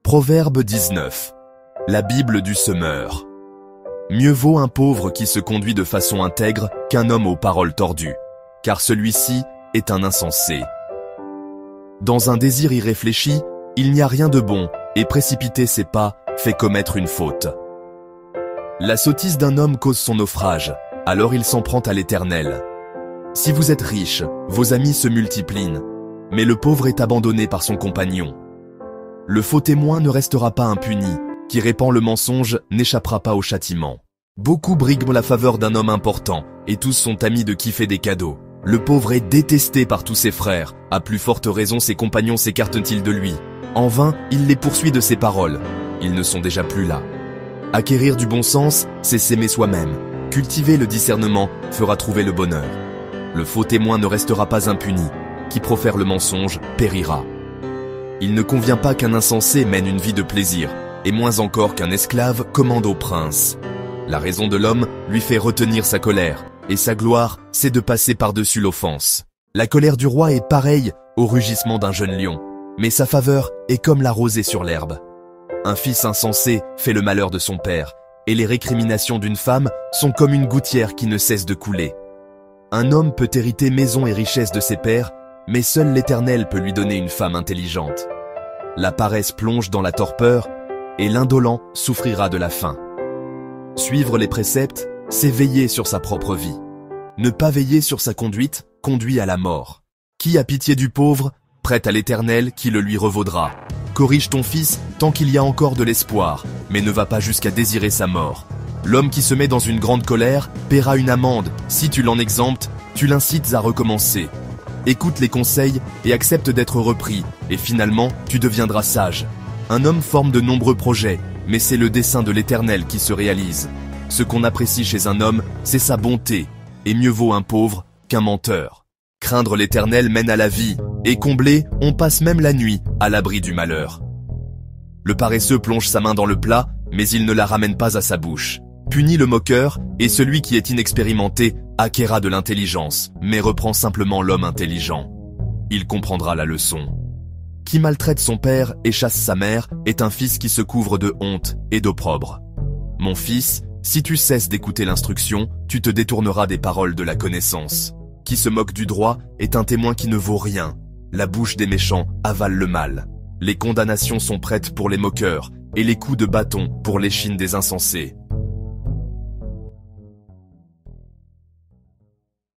Proverbe 19. La Bible du semeur. Mieux vaut un pauvre qui se conduit de façon intègre qu'un homme aux paroles tordues, car celui-ci est un insensé. Dans un désir irréfléchi, il n'y a rien de bon, et précipiter ses pas fait commettre une faute. La sottise d'un homme cause son naufrage, alors il s'en prend à l'Éternel. Si vous êtes riche, vos amis se multiplient, mais le pauvre est abandonné par son compagnon. Le faux témoin ne restera pas impuni, qui répand le mensonge n'échappera pas au châtiment. Beaucoup briguent la faveur d'un homme important, et tous sont amis de qui fait des cadeaux. Le pauvre est détesté par tous ses frères, à plus forte raison ses compagnons s'écartent-ils de lui. En vain, il les poursuit de ses paroles. Ils ne sont déjà plus là. Acquérir du bon sens, c'est s'aimer soi-même. Cultiver le discernement fera trouver le bonheur. Le faux témoin ne restera pas impuni. Qui profère le mensonge périra. Il ne convient pas qu'un insensé mène une vie de plaisir, et moins encore qu'un esclave commande au prince. La raison de l'homme lui fait retenir sa colère, et sa gloire, c'est de passer par-dessus l'offense. La colère du roi est pareille au rugissement d'un jeune lion, mais sa faveur est comme la rosée sur l'herbe. Un fils insensé fait le malheur de son père, et les récriminations d'une femme sont comme une gouttière qui ne cesse de couler. Un homme peut hériter maison et richesse de ses pères, mais seul l'Éternel peut lui donner une femme intelligente. La paresse plonge dans la torpeur, et l'indolent souffrira de la faim. Suivre les préceptes, c'est veiller sur sa propre vie. Ne pas veiller sur sa conduite conduit à la mort. Qui a pitié du pauvre, prête à l'Éternel qui le lui revaudra. Corrige ton fils tant qu'il y a encore de l'espoir, mais ne va pas jusqu'à désirer sa mort. L'homme qui se met dans une grande colère paiera une amende. Si tu l'en exemptes, tu l'incites à recommencer. Écoute les conseils et accepte d'être repris, et finalement, tu deviendras sage. Un homme forme de nombreux projets, mais c'est le dessein de l'Éternel qui se réalise. Ce qu'on apprécie chez un homme, c'est sa bonté, et mieux vaut un pauvre qu'un menteur. Craindre l'Éternel mène à la vie, et comblé, on passe même la nuit à l'abri du malheur. Le paresseux plonge sa main dans le plat, mais il ne la ramène pas à sa bouche. Punit le moqueur, et celui qui est inexpérimenté acquérera de l'intelligence, mais reprend simplement l'homme intelligent. Il comprendra la leçon. Qui maltraite son père et chasse sa mère est un fils qui se couvre de honte et d'opprobre. Mon fils, si tu cesses d'écouter l'instruction, tu te détourneras des paroles de la connaissance. Qui se moque du droit est un témoin qui ne vaut rien. La bouche des méchants avale le mal. Les condamnations sont prêtes pour les moqueurs, et les coups de bâton pour l'échine des insensés.